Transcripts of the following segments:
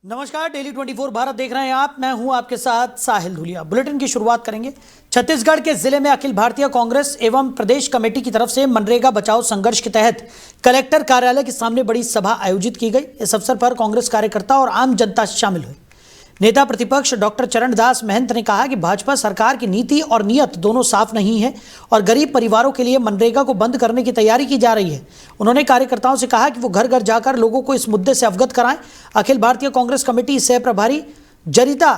नमस्कार, डेली 24 भारत देख रहे हैं आप। मैं हूं आपके साथ साहिल धुलिया। बुलेटिन की शुरुआत करेंगे। छत्तीसगढ़ के जिले में अखिल भारतीय कांग्रेस एवं प्रदेश कमेटी की तरफ से मनरेगा बचाओ संघर्ष के तहत कलेक्टर कार्यालय के सामने बड़ी सभा आयोजित की गई। इस अवसर पर कांग्रेस कार्यकर्ता और आम जनता शामिल हुई। नेता प्रतिपक्ष डॉक्टर चरणदास महंत ने कहा कि भाजपा सरकार की नीति और नीयत दोनों साफ नहीं है और गरीब परिवारों के लिए मनरेगा को बंद करने की तैयारी की जा रही है। उन्होंने कार्यकर्ताओं से कहा कि वो घर घर जाकर लोगों को इस मुद्दे से अवगत कराएं। अखिल भारतीय कांग्रेस कमेटी सह प्रभारी जरिता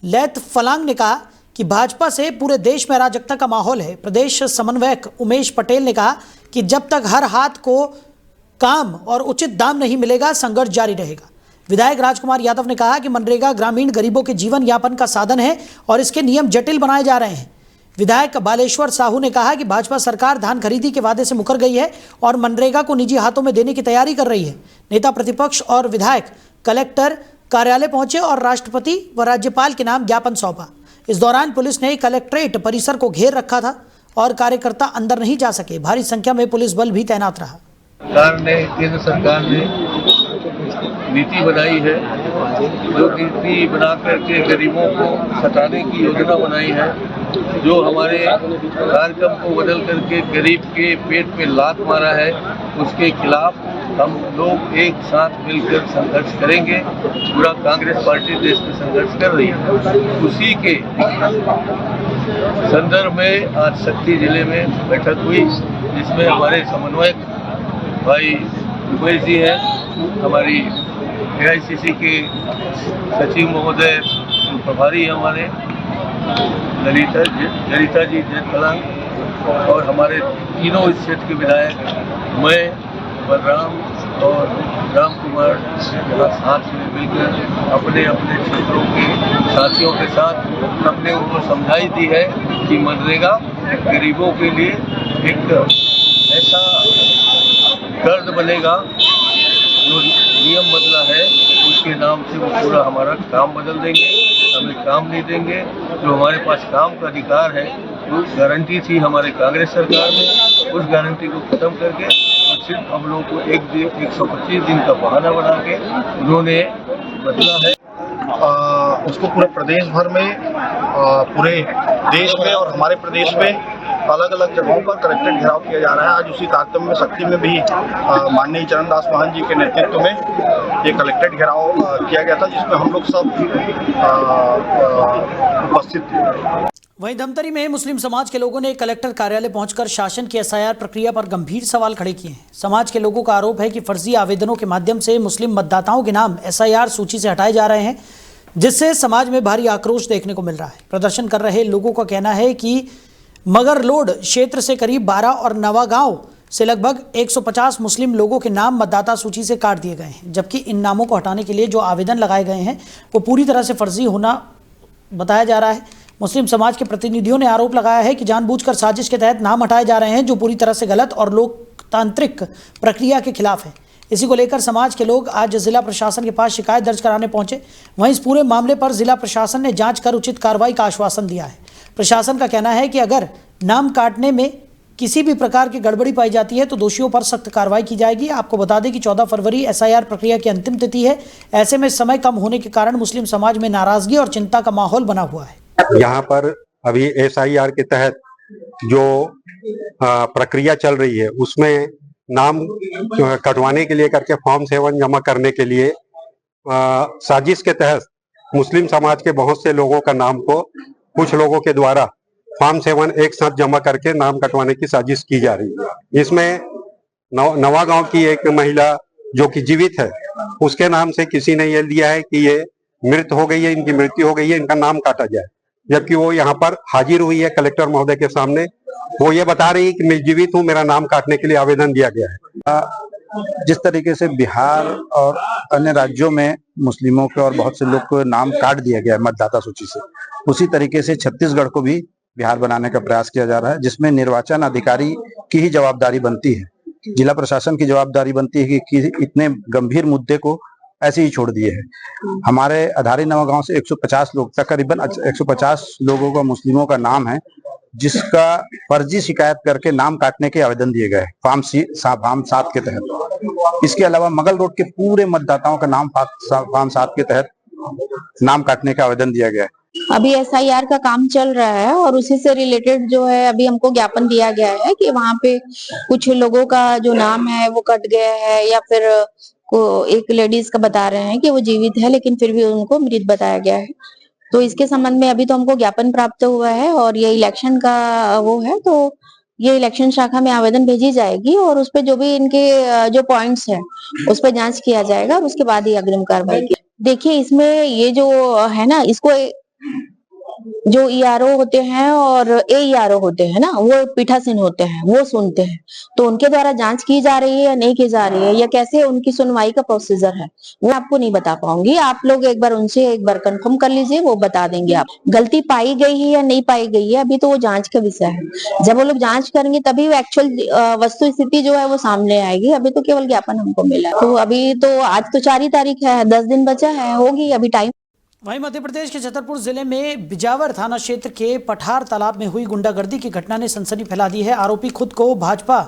लैत फलांग ने कहा कि भाजपा से पूरे देश में अराजकता का माहौल है। प्रदेश समन्वयक उमेश पटेल ने कहा कि जब तक हर हाथ को काम और उचित दाम नहीं मिलेगा, संघर्ष जारी रहेगा। विधायक राजकुमार यादव ने कहा कि मनरेगा ग्रामीण गरीबों के जीवन यापन का साधन है और इसके नियम जटिल बनाए जा रहे हैं। विधायक बालेश्वर साहू ने कहा कि भाजपा सरकार धान खरीदी के वादे से मुकर गई है और मनरेगा को निजी हाथों में देने की तैयारी कर रही है। नेता प्रतिपक्ष और विधायक कलेक्टर कार्यालय पहुंचे और राष्ट्रपति व राज्यपाल के नाम ज्ञापन सौंपा। इस दौरान पुलिस ने कलेक्ट्रेट परिसर को घेर रखा था और कार्यकर्ता अंदर नहीं जा सके। भारी संख्या में पुलिस बल भी तैनात रहा। केंद्र सरकार ने नीति बनाई है, जो नीति बना करके गरीबों को सताने की योजना बनाई है, जो हमारे कार्यक्रम को बदल करके गरीब के पेट पे लात मारा है, उसके खिलाफ हम लोग एक साथ मिलकर संघर्ष करेंगे। पूरा कांग्रेस पार्टी देश में संघर्ष कर रही है। उसी के संदर्भ में आज शक्ति जिले में बैठक हुई, जिसमें हमारे समन्वयक भाई उमेश जी हैं, हमारी AICC के सचिव महोदय प्रभारी हमारे ललिता जी जयफलांग और हमारे तीनों इस क्षेत्र के विधायक, मैं, बलराम और राम कुमार, यहाँ साथ में मिलकर अपने अपने क्षेत्रों के साथियों के साथ हमने उनको समझाई दी है कि मनरेगा गरीबों के लिए एक ऐसा कर्ज बनेगा, जो नियम बदला है उसके नाम से वो पूरा हमारा काम बदल देंगे, हमें काम नहीं देंगे। जो हमारे पास काम का अधिकार है, वो गारंटी थी हमारे कांग्रेस सरकार में, उस गारंटी को खत्म करके और सिर्फ हम लोग को 125 दिन का बहाना बना के उन्होंने बदला है। उसको पूरे प्रदेश भर में, पूरे देश में और हमारे प्रदेश में अलग अलग जगहों पर कलेक्ट्रेट घेराव किया जा रहा है। आज उसी तारतम्य में शक्ति में भी माननीय चरणदास महंत जी के नेतृत्व में ये कलेक्ट्रेट घेराव किया गया था, जिसमें हम लोग सब उपस्थित थे। वहीं धमतरी में मुस्लिम समाज के लोगों ने कलेक्टर कार्यालय पहुंचकर शासन की SIR प्रक्रिया पर गंभीर सवाल खड़े किए हैं। समाज के लोगों का आरोप है कि फर्जी आवेदनों के माध्यम से मुस्लिम मतदाताओं के नाम SIR सूची से हटाए जा रहे हैं, जिससे समाज में भारी आक्रोश देखने को मिल रहा है। प्रदर्शन कर रहे लोगों का कहना है कि मगरलोड क्षेत्र से करीब 12 और नवागांव से लगभग 150 मुस्लिम लोगों के नाम मतदाता सूची से काट दिए गए हैं, जबकि इन नामों को हटाने के लिए जो आवेदन लगाए गए हैं वो पूरी तरह से फर्जी होना बताया जा रहा है। मुस्लिम समाज के प्रतिनिधियों ने आरोप लगाया है कि जानबूझकर साजिश के तहत नाम हटाए जा रहे हैं, जो पूरी तरह से गलत और लोकतांत्रिक प्रक्रिया के खिलाफ है। इसी को लेकर समाज के लोग आज जिला प्रशासन के पास शिकायत दर्ज कराने पहुंचे। वहीं इस पूरे मामले पर जिला प्रशासन ने जांच कर उचित कार्रवाई का आश्वासन दिया है। प्रशासन का कहना है कि अगर नाम काटने में किसी भी प्रकार की गड़बड़ी पाई जाती है तो दोषियों पर सख्त कार्रवाई की जाएगी। आपको बता दें कि 14 फरवरी SIR प्रक्रिया की अंतिम तिथि है। ऐसे में समय कम होने के कारण मुस्लिम समाज में नाराजगी और चिंता का माहौल बना हुआ है। यहाँ पर अभी SIR के तहत जो प्रक्रिया चल रही है, उसमें नाम कटवाने के लिए करके फॉर्म 7 जमा करने के लिए साजिश के तहत मुस्लिम समाज के बहुत से लोगों का नाम को कुछ लोगों के द्वारा फॉर्म 7 एक साथ जमा करके नाम कटवाने की साजिश की जा रही है। इसमें नवागांव की एक महिला जो कि जीवित है, उसके नाम से किसी ने ये लिया है कि ये मृत हो गई है, इनकी मृत्यु हो गई है, इनका नाम काटा जाए, जबकि वो यहाँ पर हाजिर हुई है कलेक्टर महोदय के सामने। वो ये बता रही है कि मैं जीवित हूँ, मेरा नाम काटने के लिए आवेदन दिया गया है। जिस तरीके से बिहार और अन्य राज्यों में मुस्लिमों के और बहुत से लोग को नाम काट दिया गया है मतदाता सूची से, उसी तरीके से छत्तीसगढ़ को भी बिहार बनाने का प्रयास किया जा रहा है, जिसमें निर्वाचन अधिकारी की ही जवाबदारी बनती है, जिला प्रशासन की जवाबदारी बनती है कि इतने गंभीर मुद्दे को ऐसे ही छोड़ दिए हैं। हमारे अधारी नवागांव से 150 लोग, तकरीबन 150 लोगों का मुस्लिमों का नाम है, जिसका फर्जी शिकायत करके नाम काटने के आवेदन दिए गए फॉर्म 7 के तहत। इसके अलावा मंगल रोड के पूरे मतदाताओं का नाम फॉर्म 7 के तहत नाम काटने का आवेदन दिया गया है। अभी SIR का काम चल रहा है और उसी से रिलेटेड जो है अभी हमको ज्ञापन दिया गया है कि वहाँ पे कुछ लोगों का जो नाम है वो कट गया है, या फिर एक लेडीज का बता रहे हैं कि वो जीवित है लेकिन फिर भी उनको मृत बताया गया है। तो इसके संबंध में अभी तो हमको ज्ञापन प्राप्त हुआ है और ये इलेक्शन का वो है, तो ये इलेक्शन शाखा में आवेदन भेजी जाएगी और उसपे जो भी इनके जो पॉइंट्स है उस पर जांच किया जाएगा और उसके बाद ही अग्रिम कार्रवाई की। देखिए इसमें ये जो है ना, इसको जो ERO होते हैं और AERO होते हैं ना, वो पीठासीन होते हैं, वो सुनते हैं। तो उनके द्वारा जांच की जा रही है या नहीं की जा रही है, या कैसे उनकी सुनवाई का प्रोसीजर है, वो आपको नहीं बता पाऊंगी। आप लोग एक बार उनसे एक बार कंफर्म कर लीजिए, वो बता देंगे। आप गलती पाई गई है या नहीं पाई गई है अभी तो वो जांच का विषय है। जब वो लोग जांच करेंगे तभी वो एक्चुअल वस्तु स्थिति जो है वो सामने आएगी। अभी तो केवल ज्ञापन हमको मिला, तो अभी तो आज तो 4 तारीख है, 10 दिन बचा है, होगी अभी टाइम। वहीं मध्य प्रदेश के छतरपुर जिले में बिजावर थाना क्षेत्र के पठार तालाब में हुई गुंडागर्दी की घटना ने सनसनी फैला दी है। आरोपी खुद को भाजपा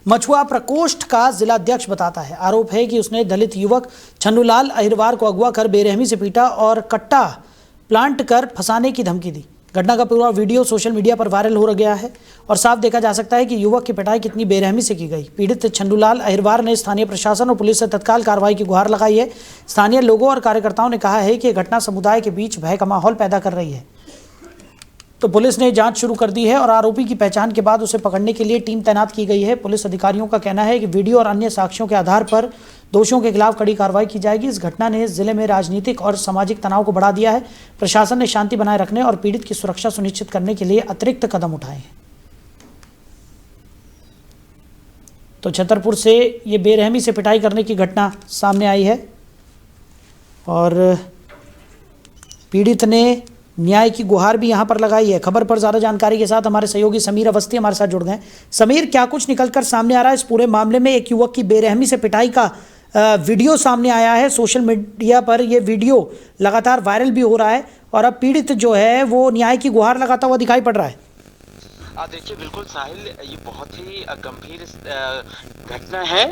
मछुआ प्रकोष्ठ का जिलाध्यक्ष बताता है। आरोप है कि उसने दलित युवक छन्नूलाल अहिरवार को अगवा कर बेरहमी से पीटा और कट्टा प्लांट कर फंसाने की धमकी दी। घटना का पूरा वीडियो सोशल मीडिया पर वायरल हो गया है और साफ देखा जा सकता है कि युवक की पिटाई कितनी बेरहमी से की गई। पीड़ित छन्नूलाल अहिरवार ने स्थानीय प्रशासन और पुलिस से तत्काल कार्रवाई की गुहार लगाई है। स्थानीय लोगों और कार्यकर्ताओं ने कहा है कि यह घटना समुदाय के बीच भय का माहौल पैदा कर रही है। तो पुलिस ने जांच शुरू कर दी है और आरोपी की पहचान के बाद उसे पकड़ने के लिए टीम तैनात की गई है। पुलिस अधिकारियों का कहना है कि वीडियो और अन्य साक्ष्यों के आधार पर दोषियों के खिलाफ कड़ी कार्रवाई की जाएगी। इस घटना ने जिले में राजनीतिक और सामाजिक तनाव को बढ़ा दिया है। प्रशासन ने शांति बनाए रखने और पीड़ित की सुरक्षा सुनिश्चित करने के लिए अतिरिक्त कदम उठाए हैं। तो छतरपुर से ये बेरहमी से पिटाई करने की घटना सामने आई है और पीड़ित ने न्याय की गुहार भी यहां पर लगाई है। खबर पर ज्यादा जानकारी के साथ हमारे सहयोगी समीर अवस्थी हमारे साथ जुड़ गए। समीर, क्या कुछ निकलकर सामने आ रहा है इस पूरे मामले में? एक युवक की बेरहमी से पिटाई का वीडियो सामने आया है। सोशल मीडिया पर यह वीडियो लगातार वायरल भी हो रहा है और अब पीड़ित जो है वो न्याय की गुहार लगाता हुआ दिखाई पड़ रहा है। देखिए बिल्कुल साहिल, ये बहुत ही गंभीर घटना है।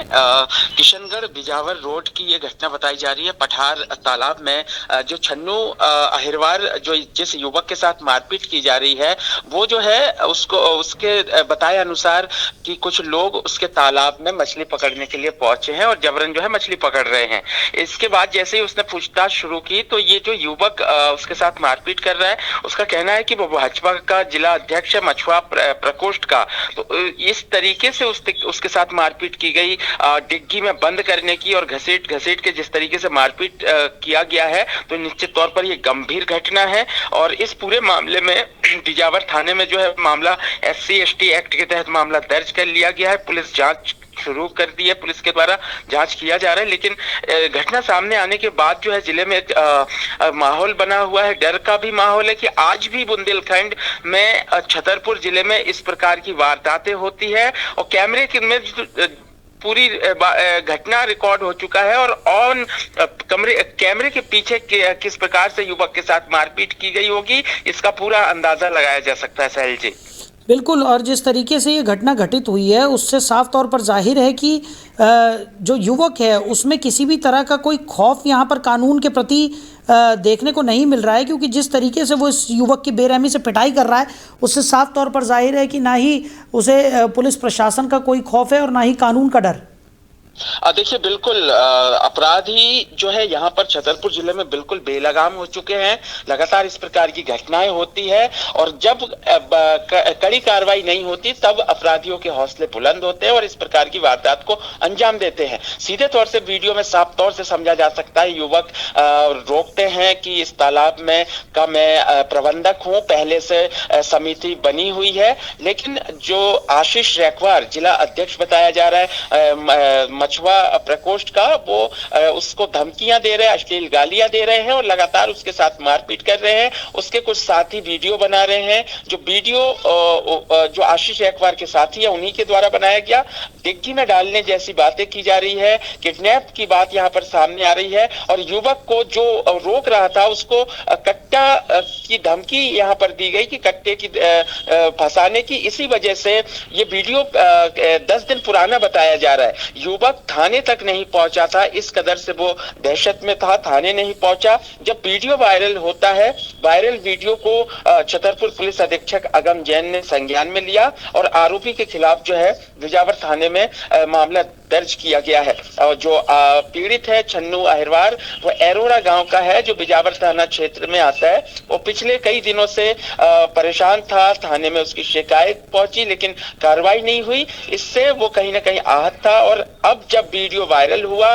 किशनगढ़ बिजावर रोड की ये घटना बताई जा रही है। पठार तालाब में जो छन्नू अहिरवार जो जिस युवक के साथ मारपीट की जा रही है, वो जो है उसके बताए अनुसार कि कुछ लोग उसके तालाब में मछली पकड़ने के लिए पहुंचे हैं और जबरन जो है मछली पकड़ रहे हैं। इसके बाद जैसे ही उसने पूछताछ शुरू की तो ये जो युवक उसके साथ मारपीट कर रहा है, उसका कहना है कि वो भाजपा का जिला अध्यक्ष है मछुआ प्रकोष्ठ का। तो इस तरीके से उसके साथ मारपीट की गई, डिग्गी में बंद करने की और घसीट के जिस तरीके से मारपीट किया गया है, तो निश्चित तौर पर यह गंभीर घटना है। और इस पूरे मामले में बिजावर थाने में जो है मामला SC/ST एक्ट के तहत मामला दर्ज कर लिया गया है। पुलिस जांच शुरू कर दी है, पुलिस के द्वारा जांच किया जा रहा है। लेकिन घटना सामने आने के बाद जो है जिले में एक माहौल बना हुआ है, डर का भी माहौल है कि आज भी बुंदेलखंड में छतरपुर जिले में इस प्रकार की वारदातें होती है और कैमरे में पूरी घटना रिकॉर्ड हो चुका है और कैमरे के पीछे किस प्रकार से युवक के साथ मारपीट की गई होगी, इसका पूरा अंदाजा लगाया जा सकता है। साहिल जी, बिल्कुल, और जिस तरीके से ये घटना घटित हुई है उससे साफ तौर पर जाहिर है कि जो युवक है उसमें किसी भी तरह का कोई खौफ यहाँ पर कानून के प्रति देखने को नहीं मिल रहा है, क्योंकि जिस तरीके से वो इस युवक की बेरहमी से पिटाई कर रहा है उससे साफ तौर पर जाहिर है कि ना ही उसे पुलिस प्रशासन का कोई खौफ है और ना ही कानून का डर। देखिए बिल्कुल, अपराधी जो है यहाँ पर छतरपुर जिले में बिल्कुल बेलगाम हो चुके हैं। लगातार इस प्रकार की घटनाएं होती है और जब कड़ी कार्रवाई नहीं होती तब अपराधियों के हौसले बुलंद होते हैं और इस प्रकार की वारदात को अंजाम देते हैं। सीधे तौर से वीडियो में साफ तौर से समझा जा सकता है, युवक रोकते हैं कि इस तालाब में का मैं प्रबंधक हूँ, पहले से समिति बनी हुई है। लेकिन जो आशीष रैकवार जिला अध्यक्ष बताया जा रहा है मछुआ प्रकोष्ठ का, वो उसको धमकियां दे रहे हैं, अश्लील गालियां दे रहे हैं और लगातार उसके साथ मारपीट कर रहे हैं। उसके कुछ साथी वीडियो बना रहे हैं, जो वीडियो जो आशीष एक्वार के साथी है उन्हीं के द्वारा बनाया गया। डिग्गी में डालने जैसी बातें की जा रही है, किडनैप की बात यहाँ पर सामने आ रही है और युवक को जो रोक रहा था उसको कट्टा की धमकी यहाँ पर दी गई कि कट्टे की फंसाने की। इसी वजह से ये वीडियो 10 दिन पुराना बताया जा रहा है। युवक थाने तक नहीं पहुंचा था, इस कदर से वो दहशत में था, थाने नहीं पहुंचा। जब वीडियो वायरल होता है, वायरल वीडियो को छतरपुर पुलिस अधीक्षक अगम जैन ने संज्ञान में लिया और आरोपी के खिलाफ जो है बिजावर थाने में मामला दर्ज किया गया है। और जो पीड़ित है छन्नू अहिरवार, वो एरोरा गांव का है जो बिजावर थाना क्षेत्र में आता है। वो पिछले कई दिनों से परेशान था, थाने में उसकी शिकायत पहुंची लेकिन कार्रवाई नहीं हुई। इससे वो कहीं ना कहीं आहत था और अब जब वीडियो वायरल हुआ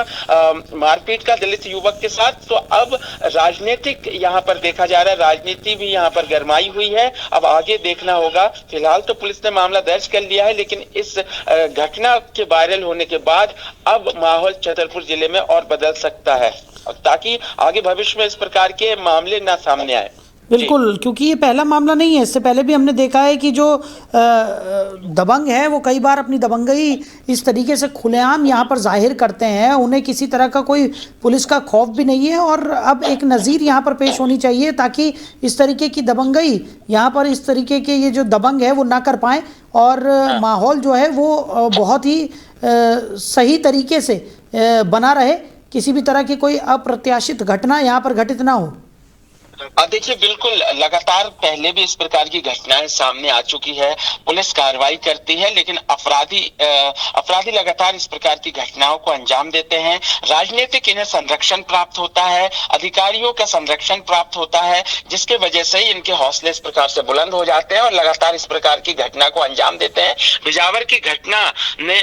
मारपीट का दलित युवक के साथ, तो अब राजनीतिक यहाँ पर देखा जा रहा है, राजनीति भी यहाँ पर गरमाई हुई है। अब आगे देखना होगा। फिलहाल तो पुलिस ने मामला दर्ज कर लिया है, लेकिन इस घटना के वायरल होने के बाद अब माहौल छतरपुर जिले में और बदल सकता है, ताकि आगे भविष्य में इस प्रकार के मामले ना सामने आए। बिल्कुल, क्योंकि ये पहला मामला नहीं है। इससे पहले भी हमने देखा है कि जो दबंग है वो कई बार अपनी दबंगई इस तरीके से खुलेआम यहाँ पर जाहिर करते हैं, उन्हें किसी तरह का कोई पुलिस का खौफ भी नहीं है। और अब एक नज़ीर यहाँ पर पेश होनी चाहिए ताकि इस तरीके की दबंगई यहाँ पर इस तरीके के ये जो दबंग है वो ना कर पाएँ और माहौल जो है वो बहुत ही सही तरीके से बना रहे, किसी भी तरह की कोई अप्रत्याशित घटना यहाँ पर घटित ना हो। देखिए, बिल्कुल लगातार पहले भी इस प्रकार की घटनाएं सामने आ चुकी है। पुलिस कार्रवाई करती है लेकिन अपराधी लगातार इस प्रकार की घटनाओं को अंजाम देते हैं। राजनीतिक इन्हें संरक्षण प्राप्त होता है, अधिकारियों का संरक्षण प्राप्त होता है, जिसके वजह से इनके हौसले इस प्रकार से बुलंद हो जाते हैं और लगातार इस प्रकार की घटना को अंजाम देते हैं। बिजावर की घटना ने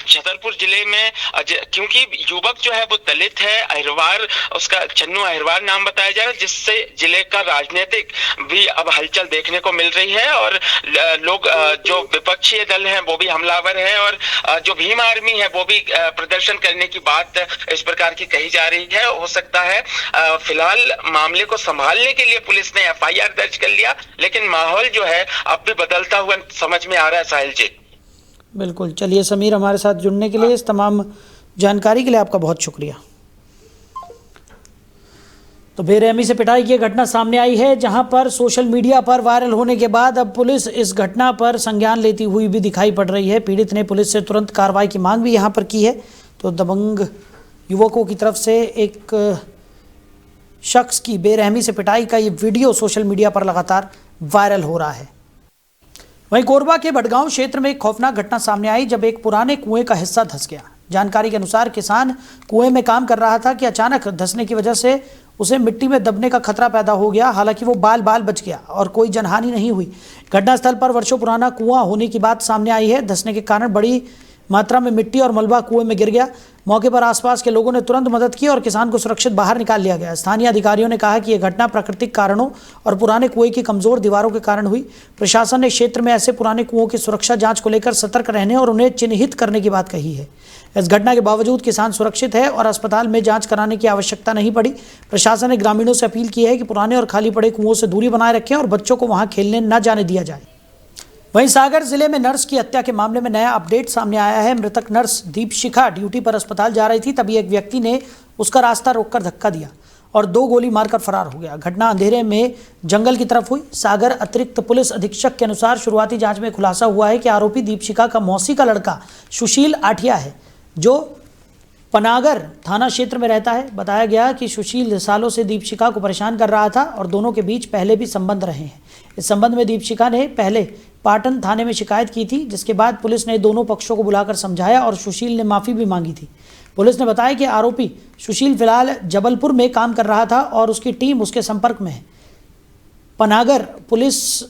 छतरपुर जिले में, क्योंकि युवक जो है वो दलित है, अहिरवार, उसका छन्नू अहिरवार नाम बताया जा रहा है, जिससे जिले का राजनीतिक भी अब हलचल देखने को मिल रही है और लोग जो विपक्षी दल हैं वो भी हमलावर हैं और जो भीम आर्मी है वो भी प्रदर्शन करने की बात इस प्रकार की कही जा रही है। हो सकता है फिलहाल मामले को संभालने के लिए पुलिस ने FIR दर्ज कर लिया, लेकिन माहौल जो है अब भी बदलता हुआ समझ में आ रहा है। साहिल जी, बिल्कुल। चलिए समीर, हमारे साथ जुड़ने के लिए, इस तमाम जानकारी के लिए आपका बहुत शुक्रिया। तो बेरहमी से पिटाई की घटना सामने आई है, जहां पर सोशल मीडिया पर वायरल होने के बाद अब पुलिस इस घटना पर संज्ञान लेती हुई भी दिखाई पड़ रही है। पीड़ित ने पुलिस से तुरंत कार्रवाई की मांग भी यहां पर की है। तो दबंग युवकों की तरफ से एक शख्स की बेरहमी से पिटाई का ये वीडियो सोशल मीडिया पर लगातार वायरल हो रहा है। वहीं कोरबा के भटगांव क्षेत्र में एक खौफनाक घटना सामने आई, जब एक पुराने कुएं का हिस्सा धंस गया। जानकारी के अनुसार किसान कुएं में काम कर रहा था कि अचानक धंसने की वजह से उसे मिट्टी में दबने का खतरा पैदा हो गया। हालांकि वो बाल बच गया और कोई जनहानि नहीं हुई। घटनास्थल पर वर्षों पुराना कुआं होने की बात सामने आई है। धंसने के कारण बड़ी मात्रा में मिट्टी और मलबा कुएं में गिर गया। मौके पर आसपास के लोगों ने तुरंत मदद की और किसान को सुरक्षित बाहर निकाल लिया गया। स्थानीय अधिकारियों ने कहा कि यह घटना प्राकृतिक कारणों और पुराने कुएं की कमजोर दीवारों के कारण हुई। प्रशासन ने क्षेत्र में ऐसे पुराने कुओं की सुरक्षा जांच को लेकर सतर्क रहने और उन्हें चिन्हित करने की बात कही है। इस घटना के बावजूद किसान सुरक्षित है और अस्पताल में जांच कराने की आवश्यकता नहीं पड़ी। प्रशासन ने ग्रामीणों से अपील की है कि पुराने और खाली पड़े कुओं से दूरी बनाए रखें और बच्चों को वहां खेलने न जाने दिया जाए। वहीं सागर जिले में नर्स की हत्या के मामले में नया अपडेट सामने आया है। मृतक नर्स दीपशिखा ड्यूटी पर अस्पताल जा रही थी, तभी एक व्यक्ति ने उसका रास्ता रोककर धक्का दिया और 2 गोली मारकर फरार हो गया। घटना अंधेरे में जंगल की तरफ हुई। सागर अतिरिक्त पुलिस अधीक्षक के अनुसार शुरुआती जांच में खुलासा हुआ है कि आरोपी दीपशिखा का मौसी का लड़का सुशील आठिया है, जो पनागर थाना क्षेत्र में रहता है। बताया गया कि सुशील सालों से दीपशिखा को परेशान कर रहा था और दोनों के बीच पहले भी संबंध रहे हैं। इस संबंध में दीपशिखा ने पहले पाटन थाने में शिकायत की थी, जिसके बाद पुलिस ने दोनों पक्षों को बुलाकर समझाया और सुशील ने माफ़ी भी मांगी थी। पुलिस ने बताया कि आरोपी सुशील फिलहाल जबलपुर में काम कर रहा था और उसकी टीम उसके संपर्क में है। पनागर पुलिस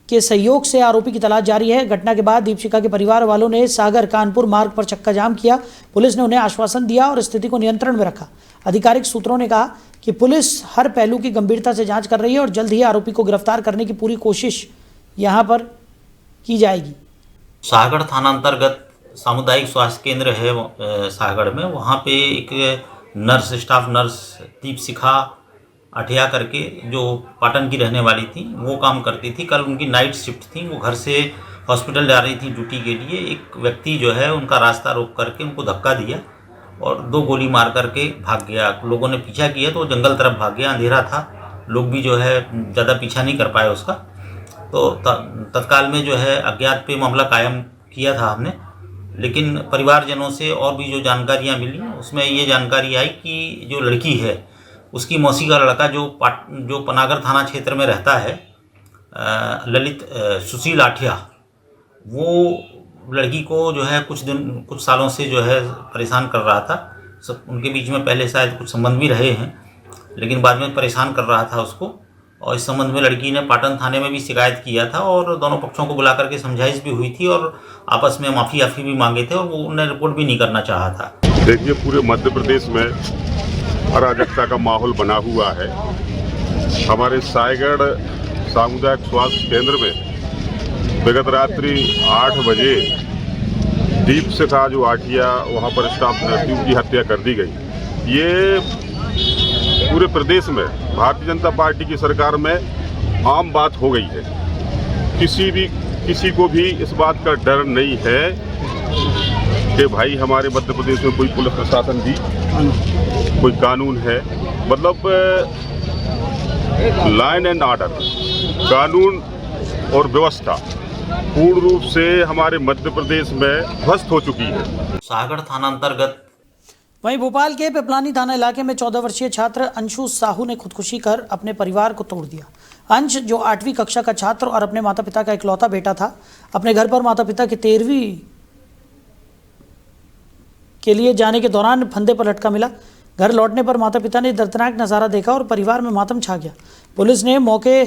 के सहयोग से आरोपी की तलाश जारी है। घटना के बाद दीपशिखा के परिवार वालों ने सागर कानपुर मार्ग पर चक्का जाम किया। पुलिस ने उन्हें आश्वासन दिया और स्थिति को नियंत्रण में रखा। आधिकारिक सूत्रों ने कहा कि पुलिस हर पहलू की गंभीरता से जांच कर रही है और जल्द ही आरोपी को गिरफ्तार करने की पूरी कोशिश यहां पर की जाएगी। सागर थाना अंतर्गत सामुदायिक स्वास्थ्य केंद्र है साहगढ़ में, वहाँ पे एक स्टाफ नर्स दीपशिखा अठिया करके जो पाटन की रहने वाली थी, वो काम करती थी। कल उनकी नाइट शिफ्ट थी, वो घर से हॉस्पिटल जा रही थी ड्यूटी के लिए। एक व्यक्ति जो है उनका रास्ता रोक करके उनको धक्का दिया और 2 गोली मार करके भाग गया। लोगों ने पीछा किया तो वो जंगल तरफ भाग गया, अंधेरा था, लोग भी जो है ज़्यादा पीछा नहीं कर पाए उसका। तो तत्काल में जो है अज्ञात पे मामला कायम किया था हमने, लेकिन परिवारजनों से और भी जो जानकारियां मिली उसमें ये जानकारी आई कि जो लड़की है उसकी मौसी का लड़का जो पनागर थाना क्षेत्र में रहता है, ललित सुशील आठिया, वो लड़की को जो है कुछ सालों से जो है परेशान कर रहा था। सब उनके बीच में पहले शायद कुछ संबंध भी रहे हैं, लेकिन बाद में परेशान कर रहा था उसको, और इस संबंध में लड़की ने पाटन थाने में भी शिकायत किया था और दोनों पक्षों को बुला करके समझाइश भी हुई थी और आपस में माफ़ी भी मांगे थे और वो उन्हें रिपोर्ट भी नहीं करना चाहा था। देखिए, पूरे मध्य प्रदेश में अराजकता का माहौल बना हुआ है। हमारे सायगढ़ सामुदायिक स्वास्थ्य केंद्र में विगत रात्रि 8 बजे दीपशिखा जो आठिया वहाँ पर स्टाफ नर्स थी, उनकी हत्या कर दी गई। ये पूरे प्रदेश में भारतीय जनता पार्टी की सरकार में आम बात हो गई है। किसी को भी इस बात का डर नहीं है कि भाई हमारे मध्य प्रदेश में कोई पुलिस प्रशासन भी, कोई कानून है। मतलब लाइन एंड ऑर्डर, कानून और व्यवस्था पूर्ण रूप से हमारे मध्य प्रदेश में ध्वस्त हो चुकी है। साहगढ़ थाना अंतर्गत वहीं भोपाल के पिपलानी थाना इलाके में 14 वर्षीय छात्र अंशु साहू ने खुदकुशी कर अपने परिवार को तोड़ दिया। अंश, जो 8वीं कक्षा का छात्र और अपने माता पिता का इकलौता बेटा था, अपने घर पर माता पिता की 13वीं के लिए जाने के दौरान फंदे पर लटका मिला। घर लौटने पर माता पिता ने दर्दनाक नज़ारा देखा और परिवार में मातम छा गया। पुलिस ने मौके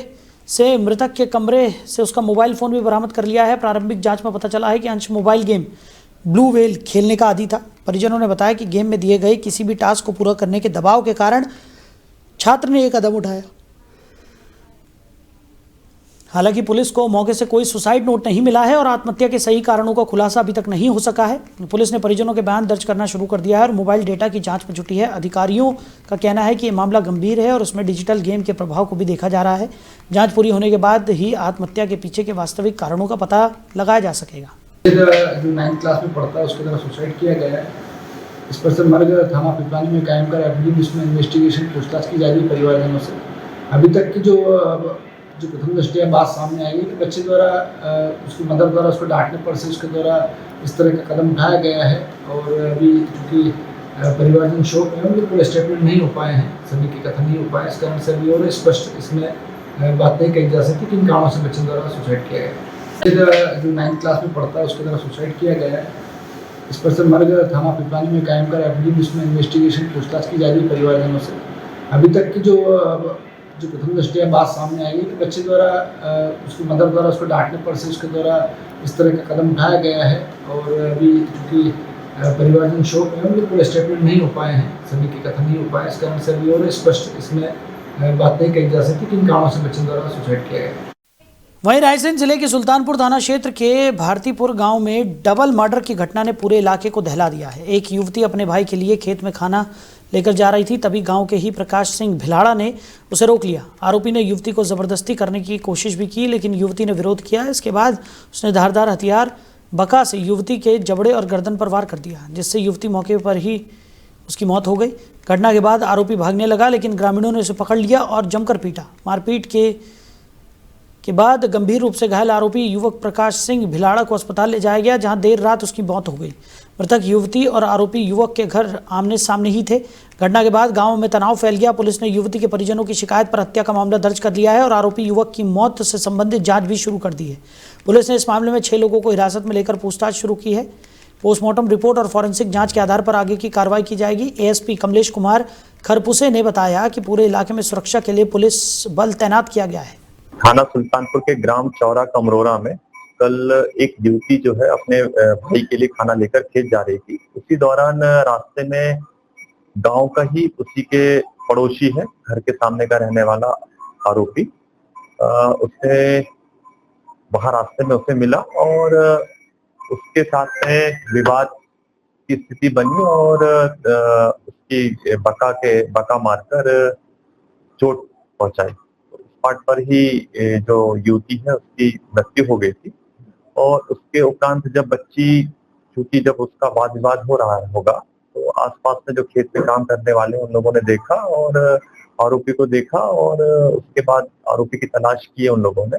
से मृतक के कमरे से उसका मोबाइल फ़ोन भी बरामद कर लिया है। प्रारंभिक जांच में पता चला है कि अंश मोबाइल गेम ब्लू व्हेल खेलने का आदी था। परिजनों ने बताया कि गेम में दिए गए किसी भी टास्क को पूरा करने के दबाव के कारण छात्र ने यह कदम उठाया। हालांकि पुलिस को मौके से कोई सुसाइड नोट नहीं मिला है और आत्महत्या के सही कारणों का खुलासा अभी तक नहीं हो सका है। पुलिस ने परिजनों के बयान दर्ज करना शुरू कर दिया है और मोबाइल डेटा की जांच में जुटी है। अधिकारियों का कहना है कि ये मामला गंभीर है और उसमें डिजिटल गेम के प्रभाव को भी देखा जा रहा है। जांच पूरी होने के बाद ही आत्महत्या के पीछे के वास्तविक कारणों का पता लगाया जा सकेगा। जो 9th क्लास में पढ़ता है उसके द्वारा सुसाइड किया गया है। इस पर मर्ग थाना पिपलानी में कायम कर एफडी उसमें इन्वेस्टिगेशन पूछताछ की जा रही है परिवारजनों से। अभी तक की जो प्रथम दृष्टया बात सामने आई है कि बच्चे द्वारा उसकी मदर द्वारा उसको डांटने पर से उसके द्वारा इस तरह का कदम उठाया गया है। और अभी चूँकि परिवारजन शोक में उनके पूरे स्टेटमेंट नहीं हो पाए हैं, सभी के कथन नहीं हो पाए, इस कारण से अभी और स्पष्ट इसमें बात नहीं कही जा सकती किन कारणों से बच्चे द्वारा सुसाइड किया गया। जो 9th क्लास में पढ़ता है उसके द्वारा सुसाइड किया गया है। इस पर मर्ग थाना पिपलानी में कायम कर एफडी उसमें इन्वेस्टिगेशन पूछताछ की जा रही है परिवारजनों से। अभी तक की जो प्रथम दृष्टया बात सामने आई है कि बच्चे द्वारा उसकी मदर द्वारा उसको डांटने पर से उसके द्वारा इस तरह का कदम उठाया गया है। और अभी चूँकि परिवारजन शोक में उनके पूरे स्टेटमेंट नहीं हो पाए हैं, सभी के कथन नहीं हो पाए, इस कारण से अभी और स्पष्ट इसमें बात नहीं कही जा सकती किन कारणों से बच्चे द्वारा सुसाइड किया गया। वहीं रायसेन जिले के सुल्तानपुर थाना क्षेत्र के भारतीपुर गांव में डबल मर्डर की घटना ने पूरे इलाके को दहला दिया है। एक युवती अपने भाई के लिए खेत में खाना लेकर जा रही थी, तभी गांव के ही प्रकाश सिंह भिलाड़ा ने उसे रोक लिया। आरोपी ने युवती को जबरदस्ती करने की कोशिश भी की, लेकिन युवती ने विरोध किया। इसके बाद उसने धारदार हथियार बका से युवती के जबड़े और गर्दन पर वार कर दिया, जिससे युवती मौके पर ही उसकी मौत हो गई। घटना के बाद आरोपी भागने लगा, लेकिन ग्रामीणों ने उसे पकड़ लिया और जमकर पीटा। मारपीट के बाद गंभीर रूप से घायल आरोपी युवक प्रकाश सिंह भिलाड़ा को अस्पताल ले जाया गया, जहां देर रात उसकी मौत हो गई। मृतक युवती और आरोपी युवक के घर आमने सामने ही थे। घटना के बाद गांव में तनाव फैल गया। पुलिस ने युवती के परिजनों की शिकायत पर हत्या का मामला दर्ज कर लिया है और आरोपी युवक की मौत से संबंधित जांच भी शुरू कर दी है। पुलिस ने इस मामले में 6 लोगों को हिरासत में लेकर पूछताछ शुरू की है। पोस्टमार्टम रिपोर्ट और फॉरेंसिक जांच के आधार पर आगे की कार्रवाई की जाएगी। एएसपी कमलेश कुमार खरपुसे ने बताया कि पूरे इलाके में सुरक्षा के लिए पुलिस बल तैनात किया गया है। थाना सुल्तानपुर के ग्राम चौरा कमरोरा में कल एक युवती जो है अपने भाई के लिए खाना लेकर खेत जा रही थी। उसी दौरान रास्ते में गांव का ही उसी के पड़ोसी है, घर के सामने का रहने वाला आरोपी, उसे वहां रास्ते में उसे मिला और उसके साथ में विवाद की स्थिति बनी और उसकी बका मारकर चोट पहुंचाई। उस पार्ट पर ही जो युवती है उसकी मृत्यु हो गई थी और उसके उपरांत जब उसका वाद विवाद हो रहा होगा तो आसपास में जो खेत में काम करने वाले उन लोगों ने देखा और आरोपी को देखा और उसके बाद आरोपी की तलाश की उन लोगों ने।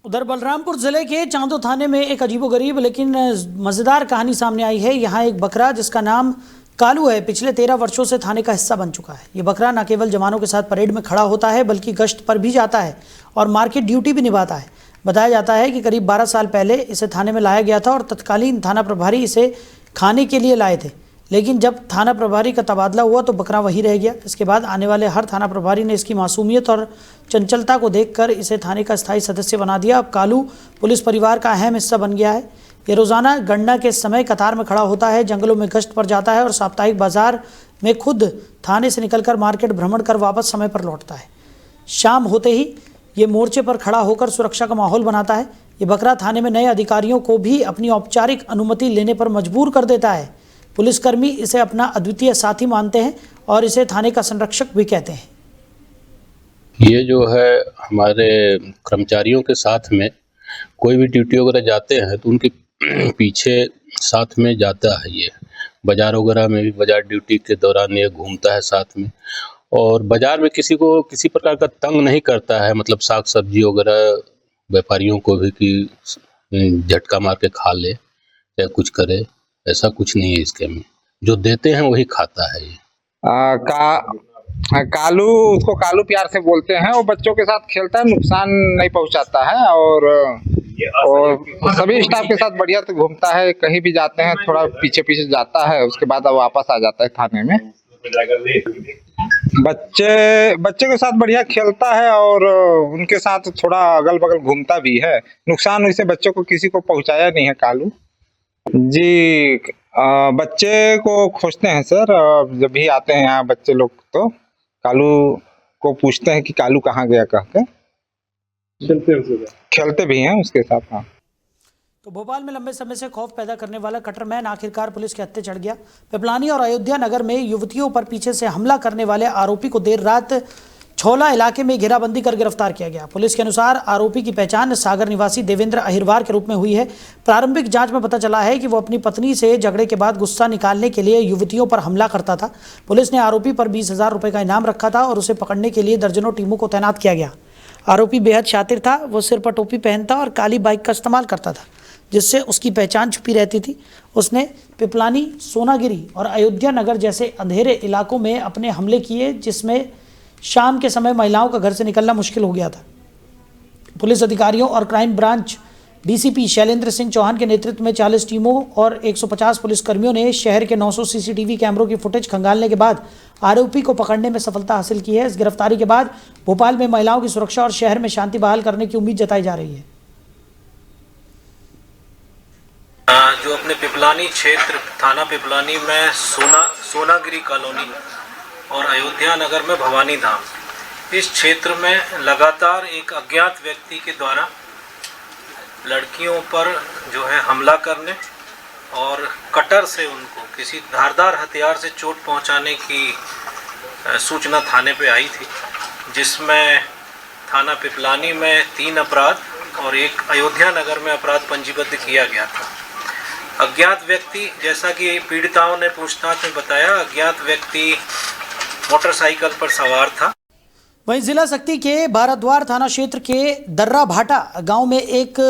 उधर बलरामपुर जिले के चांदो थाने में एक अजीबोगरीब लेकिन मजेदार कहानी सामने आई है। यहाँ एक बकरा जिसका नाम कालू है पिछले 13 वर्षों से थाने का हिस्सा बन चुका है। ये बकरा न केवल जवानों के साथ परेड में खड़ा होता है बल्कि गश्त पर भी जाता है और मार्केट ड्यूटी भी निभाता है। बताया जाता है कि करीब 12 साल पहले इसे थाने में लाया गया था और तत्कालीन थाना प्रभारी इसे खाने के लिए लाए थे, लेकिन जब थाना प्रभारी का तबादला हुआ तो बकरा वहीं रह गया। इसके बाद आने वाले हर थाना प्रभारी ने इसकी मासूमियत और चंचलता को देखकर इसे थाने का स्थायी सदस्य बना दिया। अब कालू पुलिस परिवार का अहम हिस्सा बन गया है। ये रोज़ाना गणना के समय कतार में खड़ा होता है, जंगलों में गश्त पर जाता है और साप्ताहिक बाजार में खुद थाने से निकलकर मार्केट भ्रमण कर वापस समय पर लौटता है। शाम होते ही ये मोर्चे पर खड़ा होकर सुरक्षा का माहौल बनाता है। ये बकरा थाने में नए अधिकारियों को भी अपनी औपचारिक अनुमति लेने पर मजबूर कर देता है। पुलिसकर्मी इसे अपना अद्वितीय साथी मानते हैं और इसे थाने का संरक्षक भी कहते हैं। ये जो है हमारे कर्मचारियों के साथ में कोई भी ड्यूटी वगैरह जाते हैं तो उनके पीछे साथ में जाता है। ये बाजार वगैरह में भी बाजार ड्यूटी के दौरान ये घूमता है साथ में और बाजार में किसी को किसी प्रकार का तंग नहीं करता है, मतलब साग सब्जी वगैरह व्यापारियों को भी कि झटका मार के खा ले या कुछ करे, ऐसा कुछ नहीं है इसके में। जो देते हैं वही खाता है। ये कालू, उसको कालू प्यार से बोलते हैं। वो बच्चों के साथ खेलता है, नुकसान नहीं पहुंचाता है और सभी स्टाफ के साथ बढ़िया से घूमता है। कहीं भी जाते हैं थोड़ा पीछे पीछे जाता है, उसके बाद अब वापस आ जाता है थाने में। बच्चे के साथ बढ़िया खेलता है और उनके साथ थोड़ा अगल बगल घूमता भी है। नुकसान वैसे बच्चों को किसी को पहुंचाया नहीं है कालू जी। बच्चे को खोजते हैं सर, जब भी आते हैं यहाँ बच्चे लोग तो कालू को पूछते हैं कि कालू कहाँ गया कहकर खेलते भी हैं उसके साथ। हाँ, तो भोपाल में लंबे समय से खौफ पैदा करने वाला कटरमैन आखिरकार पुलिस के हत्थे चढ़ गया। पिपलानी और अयोध्या नगर में युवतियों पर पीछे से हमला करने वाले आरोपी को देर रात छौला इलाके में घेराबंदी कर गिरफ्तार किया गया। पुलिस के अनुसार आरोपी की पहचान सागर निवासी देवेंद्र अहिरवार के रूप में हुई है। प्रारंभिक जांच में पता चला है कि वो अपनी पत्नी से झगड़े के बाद गुस्सा निकालने के लिए युवतियों पर हमला करता था। पुलिस ने आरोपी पर 20,000 रुपये का इनाम रखा था और उसे पकड़ने के लिए दर्जनों टीमों को तैनात किया गया। आरोपी बेहद शातिर था। वो सिर पर टोपी पहनता और काली बाइक का इस्तेमाल करता था, जिससे उसकी पहचान छुपी रहती थी। उसने पिपलानी, सोनागिरी और अयोध्या नगर जैसे अंधेरे इलाकों में अपने हमले किए, जिसमें शाम के समय महिलाओं का घर से निकलना मुश्किल हो गया था। पुलिस अधिकारियों और crime branch DCP Shailendra Singh Chauhan के नेतृत्व में 40 टीमों और 150 पुलिसकर्मियों ने शहर के 900 सीसीटीवी कैमरों की फुटेज खंगालने के बाद आरोपी को पकड़ने में सफलता हासिल की है। इस गिरफ्तारी के बाद भोपाल में महिलाओं की सुरक्षा और शहर में शांति बहाल करने की उम्मीद जताई जा रही है। जो अपने पिपलानी क्षेत्र थाना पिपलानी में सोनागिरी कॉलोनी और अयोध्या नगर में भवानी धाम, इस क्षेत्र में लगातार एक अज्ञात व्यक्ति के द्वारा लड़कियों पर जो है हमला करने और कटर से उनको किसी धारदार हथियार से चोट पहुंचाने की सूचना थाने पे आई थी, जिसमें थाना पिपलानी में 3 अपराध और एक अयोध्या नगर में अपराध पंजीबद्ध किया गया था। अज्ञात व्यक्ति, जैसा कि पीड़िताओं ने पूछताछ में बताया, अज्ञात व्यक्ति मोटरसाइकिल पर सवार था। वहीं जिला शक्ति के बाराद्वार थाना क्षेत्र के दर्रा भाटा गांव में एक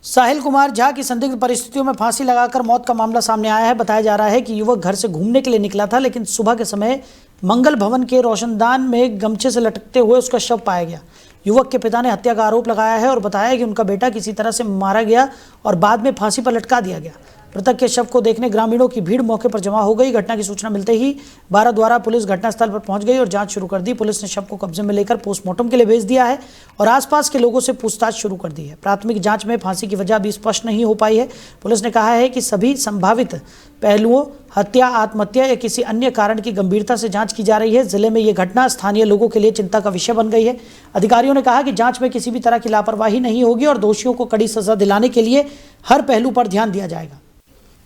साहिल कुमार झा की संदिग्ध परिस्थितियों में फांसी लगाकर मौत का मामला सामने आया है। बताया जा रहा है कि युवक घर से घूमने के लिए निकला था, लेकिन सुबह के समय मंगल भवन के रोशनदान में गमछे से लटकते हुए उसका शव पाया गया। युवक के पिता ने हत्या का आरोप लगाया है और बताया कि उनका बेटा किसी तरह से मारा गया और बाद में फांसी पर लटका दिया गया। मृतक के शव को देखने ग्रामीणों की भीड़ मौके पर जमा हो गई। घटना की सूचना मिलते ही बाराद्वारा पुलिस घटनास्थल पर पहुंच गई और जांच शुरू कर दी। पुलिस ने शव को कब्जे में लेकर पोस्टमार्टम के लिए भेज दिया है और आसपास के लोगों से पूछताछ शुरू कर दी है। प्राथमिक जांच में फांसी की वजह भी स्पष्ट नहीं हो पाई है। पुलिस ने कहा है कि सभी संभावित पहलुओं, हत्या, आत्महत्या या किसी अन्य कारण की गंभीरता से जांच की जा रही है। जिले में ये घटना स्थानीय लोगों के लिए चिंता का विषय बन गई है। अधिकारियों ने कहा कि जांच में किसी भी तरह की लापरवाही नहीं होगी और दोषियों को कड़ी सजा दिलाने के लिए हर पहलू पर ध्यान दिया जाएगा।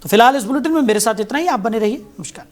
तो फिलहाल इस बुलेटिन में मेरे साथ इतना ही। आप बने रहिए। नमस्कार।